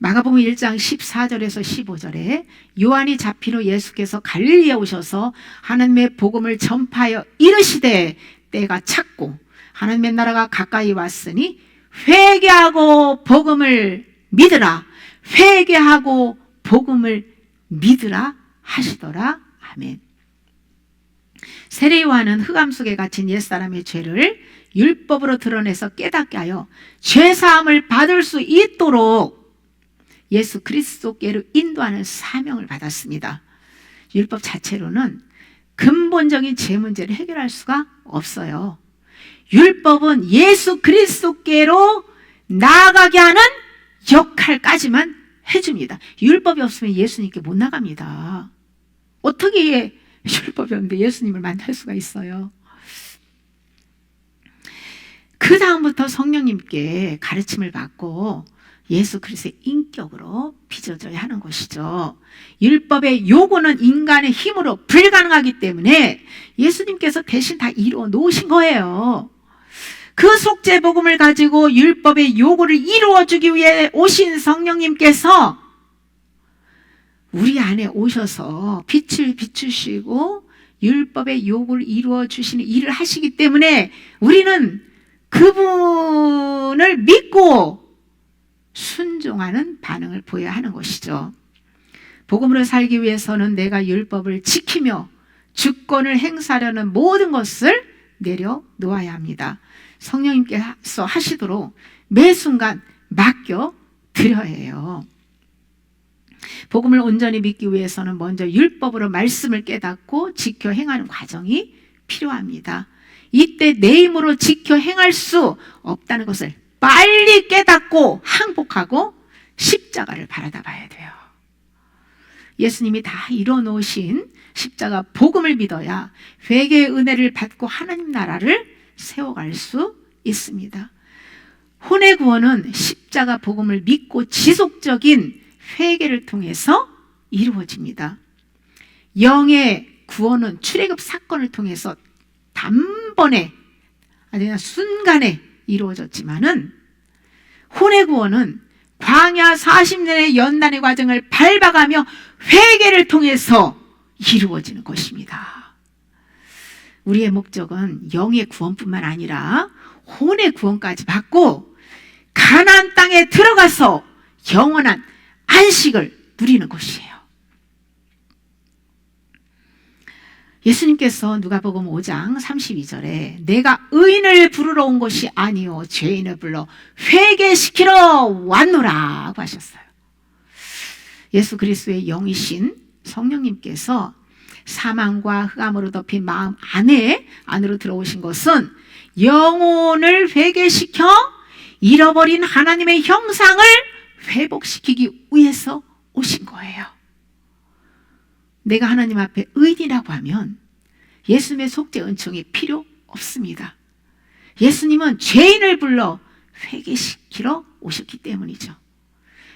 마가복음 1장 14절에서 15절에 요한이 잡힌 후 예수께서 갈릴리에 오셔서 하나님의 복음을 전파하여 이르시되 때가 찼고 하나님의 나라가 가까이 왔으니 회개하고 복음을 믿으라, 회개하고 복음을 믿으라 하시더라. 아멘. 세례 요한은 흑암 속에 갇힌 옛사람의 죄를 율법으로 드러내서 깨닫게 하여 죄사함을 받을 수 있도록 예수 그리스도께로 인도하는 사명을 받았습니다. 율법 자체로는 근본적인 죄 문제를 해결할 수가 없어요. 율법은 예수 그리스도께로 나아가게 하는 역할까지만 해줍니다. 율법이 없으면 예수님께 못 나갑니다. 어떻게 율법이 없는데 예수님을 만날 수가 있어요? 그 다음부터 성령님께 가르침을 받고 예수 그리스도의 인격으로 빚어져야 하는 것이죠. 율법의 요구는 인간의 힘으로 불가능하기 때문에 예수님께서 대신 다 이루어 놓으신 거예요. 그 속죄 복음을 가지고 율법의 요구를 이루어 주기 위해 오신 성령님께서 우리 안에 오셔서 빛을 비추시고 율법의 요구를 이루어 주시는 일을 하시기 때문에 우리는 그분을 믿고 순종하는 반응을 보여야 하는 것이죠. 복음으로 살기 위해서는 내가 율법을 지키며 주권을 행사하려는 모든 것을 내려놓아야 합니다. 성령님께서 하시도록 매 순간 맡겨 드려야 해요. 복음을 온전히 믿기 위해서는 먼저 율법으로 말씀을 깨닫고 지켜 행하는 과정이 필요합니다. 이때 내 힘으로 지켜 행할 수 없다는 것을 빨리 깨닫고 항복하고 십자가를 바라다 봐야 돼요. 예수님이 다 이뤄놓으신 십자가 복음을 믿어야 회개의 은혜를 받고 하나님 나라를 세워갈 수 있습니다. 혼의 구원은 십자가 복음을 믿고 지속적인 회개를 통해서 이루어집니다. 영의 구원은 출애굽 사건을 통해서 단번에 아니면 순간에 이루어졌지만은 혼의 구원은 광야 40년의 연단의 과정을 밟아가며 회개를 통해서 이루어지는 것입니다. 우리의 목적은 영의 구원뿐만 아니라 혼의 구원까지 받고 가나안 땅에 들어가서 영원한 안식을 누리는 것이에요. 예수님께서 누가복음 5장 32절에 내가 의인을 부르러 온 것이 아니요 죄인을 불러 회개시키러 왔노라고 하셨어요. 예수 그리스도의 영이신 성령님께서 사망과 흑암으로 덮인 마음 안으로 들어오신 것은 영혼을 회개시켜 잃어버린 하나님의 형상을 회복시키기 위해서 오신 거예요. 내가 하나님 앞에 의인이라고 하면 예수님의 속죄 은총이 필요 없습니다. 예수님은 죄인을 불러 회개시키러 오셨기 때문이죠.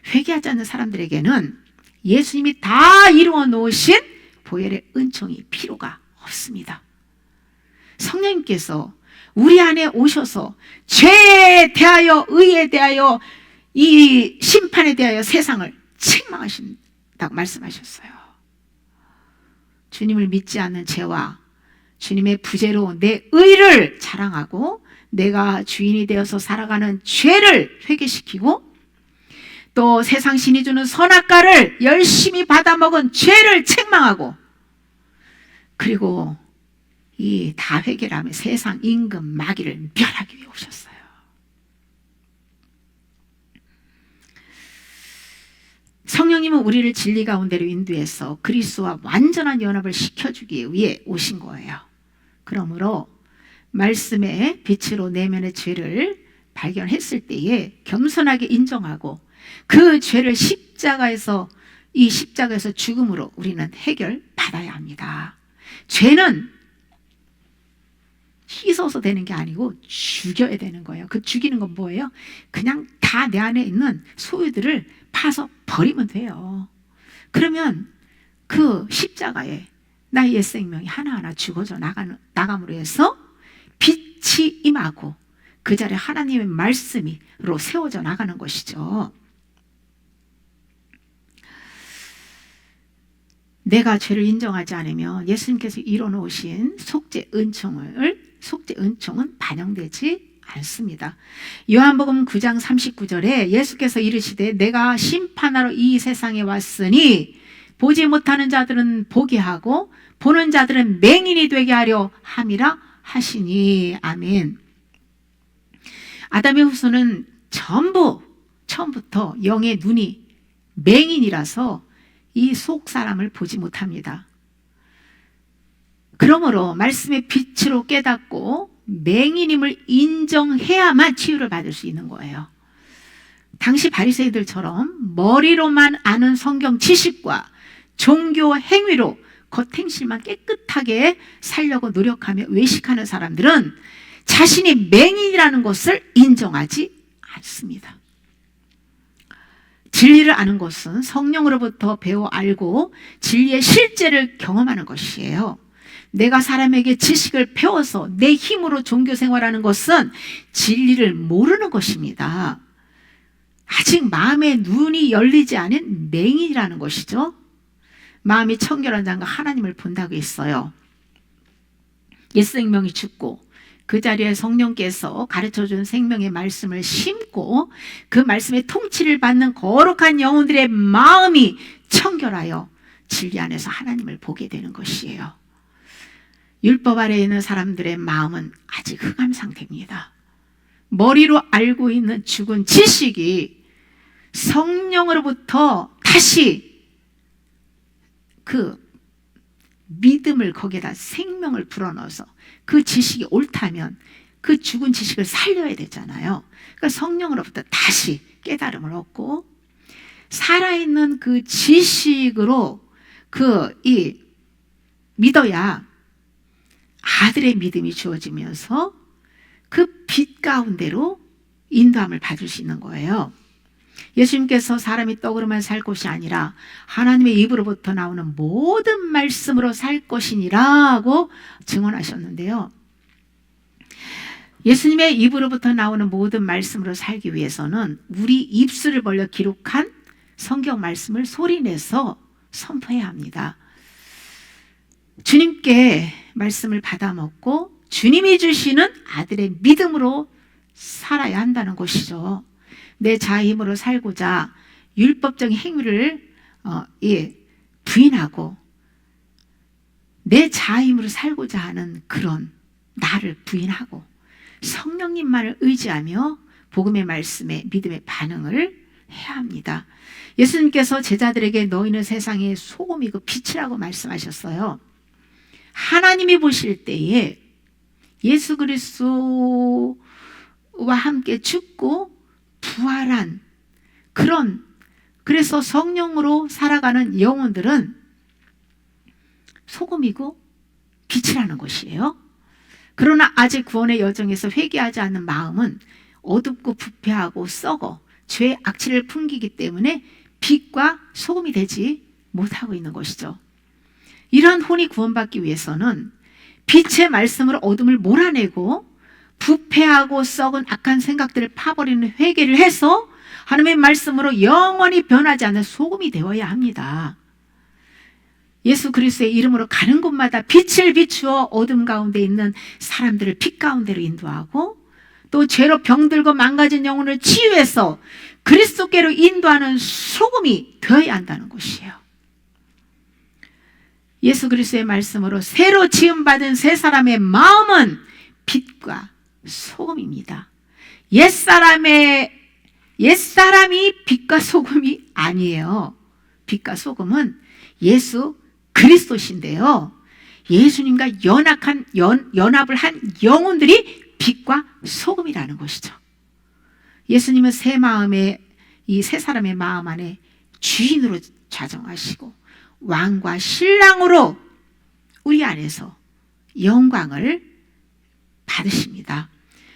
회개하지 않는 사람들에게는 예수님이 다 이루어 놓으신 보혈의 은총이 필요가 없습니다. 성령님께서 우리 안에 오셔서 죄에 대하여 의에 대하여 이 심판에 대하여 세상을 책망하신다고 말씀하셨어요. 주님을 믿지 않는 죄와 주님의 부재로 내 의를 자랑하고 내가 주인이 되어서 살아가는 죄를 회개시키고 또 세상 신이 주는 선악과를 열심히 받아먹은 죄를 책망하고 그리고 이 다 회개를 하며 세상 임금 마귀를 멸하기 위해 오셨어요. 성령님은 우리를 진리 가운데로 인도해서 그리스도와 완전한 연합을 시켜주기 위해 오신 거예요. 그러므로 말씀의 빛으로 내면의 죄를 발견했을 때에 겸손하게 인정하고 그 죄를 십자가에서 죽음으로 우리는 해결받아야 합니다. 죄는 씻어서 되는 게 아니고 죽여야 되는 거예요. 그 죽이는 건 뭐예요? 그냥 다 내 안에 있는 소유들을 파서 버리면 돼요. 그러면 그 십자가에 나의 옛 생명이 하나하나 죽어져 나감으로 해서 빛이 임하고 그 자리에 하나님의 말씀으로 세워져 나가는 것이죠. 내가 죄를 인정하지 않으면 예수님께서 이뤄놓으신 속죄 은총은 반영되지 않습니다. 요한복음 9장 39절에 예수께서 이르시되 내가 심판하러 이 세상에 왔으니 보지 못하는 자들은 보게 하고 보는 자들은 맹인이 되게 하려 함이라 하시니. 아멘. 아담의 후손은 전부 처음부터 영의 눈이 맹인이라서 이 속 사람을 보지 못합니다. 그러므로 말씀의 빛으로 깨닫고 맹인임을 인정해야만 치유를 받을 수 있는 거예요. 당시 바리새인들처럼 머리로만 아는 성경 지식과 종교 행위로 겉행실만 깨끗하게 살려고 노력하며 외식하는 사람들은 자신이 맹인이라는 것을 인정하지 않습니다. 진리를 아는 것은 성령으로부터 배워 알고 진리의 실제를 경험하는 것이에요. 내가 사람에게 지식을 배워서 내 힘으로 종교 생활하는 것은 진리를 모르는 것입니다. 아직 마음의 눈이 열리지 않은 맹인이라는 것이죠. 마음이 청결한 자가 하나님을 본다고 했어요. 옛 생명이 죽고 그 자리에 성령께서 가르쳐준 생명의 말씀을 심고 그 말씀의 통치를 받는 거룩한 영혼들의 마음이 청결하여 진리 안에서 하나님을 보게 되는 것이에요. 율법 아래에 있는 사람들의 마음은 아직 흑암 상태입니다. 머리로 알고 있는 죽은 지식이 성령으로부터 다시 그 믿음을 거기에다 생명을 불어넣어서 그 지식이 옳다면 그 죽은 지식을 살려야 되잖아요. 그러니까 성령으로부터 다시 깨달음을 얻고 살아있는 그 지식으로 믿어야 아들의 믿음이 주어지면서 그 빛 가운데로 인도함을 받을 수 있는 거예요. 예수님께서 사람이 떡으로만 살 것이 아니라 하나님의 입으로부터 나오는 모든 말씀으로 살 것이니라고 증언하셨는데요. 예수님의 입으로부터 나오는 모든 말씀으로 살기 위해서는 우리 입술을 벌려 기록한 성경 말씀을 소리내서 선포해야 합니다. 주님께 말씀을 받아 먹고 주님이 주시는 아들의 믿음으로 살아야 한다는 것이죠. 내 자아 힘으로 살고자 율법적인 행위를 부인하고 내 자아 힘으로 살고자 하는 그런 나를 부인하고 성령님만을 의지하며 복음의 말씀에 믿음의 반응을 해야 합니다. 예수님께서 제자들에게 너희는 세상의 소금이고 빛이라고 말씀하셨어요. 하나님이 보실 때에 예수 그리스도와 함께 죽고 부활한 그래서 성령으로 살아가는 영혼들은 소금이고 빛이라는 것이에요. 그러나 아직 구원의 여정에서 회개하지 않는 마음은 어둡고 부패하고 썩어 죄의 악취를 풍기기 때문에 빛과 소금이 되지 못하고 있는 것이죠. 이러한 혼이 구원받기 위해서는 빛의 말씀으로 어둠을 몰아내고 부패하고 썩은 악한 생각들을 파버리는 회개를 해서 하나님의 말씀으로 영원히 변하지 않는 소금이 되어야 합니다. 예수 그리스도의 이름으로 가는 곳마다 빛을 비추어 어둠 가운데 있는 사람들을 빛 가운데로 인도하고 또 죄로 병들고 망가진 영혼을 치유해서 그리스도께로 인도하는 소금이 되어야 한다는 것이에요. 예수 그리스도의 말씀으로 새로 지음받은 새 사람의 마음은 빛과 소금입니다. 옛사람이 빛과 소금이 아니에요. 빛과 소금은 예수 그리스도신데요. 예수님과 연합을 한 영혼들이 빛과 소금이라는 것이죠. 예수님은 이 새 사람의 마음 안에 주인으로 좌정하시고 왕과 신랑으로 우리 안에서 영광을 받으십니다.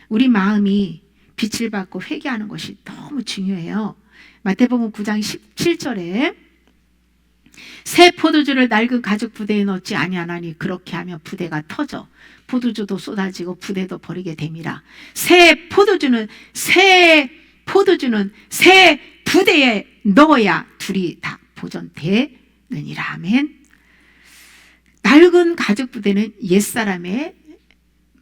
우리 마음이 빛을 받고 회개하는 것이 너무 중요해요. 마태복음 9장 17절에 새 포도주를 낡은 가죽 부대에 넣지 아니하나니 그렇게 하면 부대가 터져 포도주도 쏟아지고 부대도 버리게 됨이라. 새 포도주는 새 부대에 넣어야 둘이 다 보존되느니라. 아멘. 낡은 가죽 부대는 옛사람의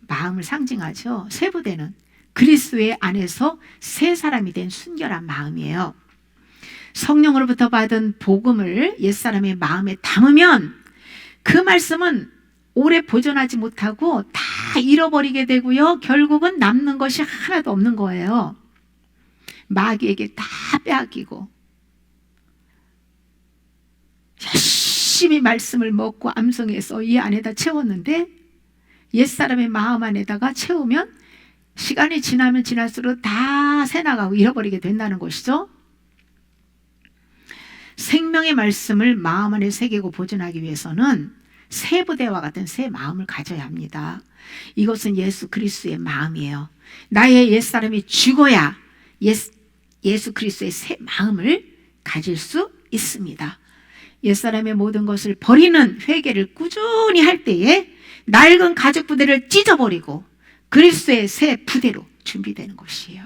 마음을 상징하죠. 새 부대는 그리스도의 안에서 새 사람이 된 순결한 마음이에요. 성령으로부터 받은 복음을 옛사람의 마음에 담으면 그 말씀은 오래 보존하지 못하고 다 잃어버리게 되고요. 결국은 남는 것이 하나도 없는 거예요. 마귀에게 다 빼앗기고, 열심히 말씀을 먹고 암송해서 이 안에다 채웠는데 옛사람의 마음 안에다가 채우면 시간이 지나면 지날수록 다 새나가고 잃어버리게 된다는 것이죠. 생명의 말씀을 마음 안에 새기고 보존하기 위해서는 새 부대와 같은 새 마음을 가져야 합니다. 이것은 예수 그리스도의 마음이에요. 나의 옛사람이 죽어야 예수 그리스도의 새 마음을 가질 수 있습니다. 옛사람의 모든 것을 버리는 회개를 꾸준히 할 때에 낡은 가죽 부대를 찢어버리고 그리스도의 새 부대로 준비되는 것이에요.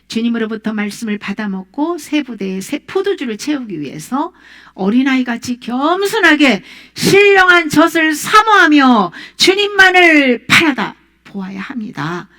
주님으로부터 말씀을 받아먹고 새 부대에 새 포도주를 채우기 위해서 어린아이같이 겸손하게 신령한 젖을 사모하며 주님만을 바라다 보아야 합니다.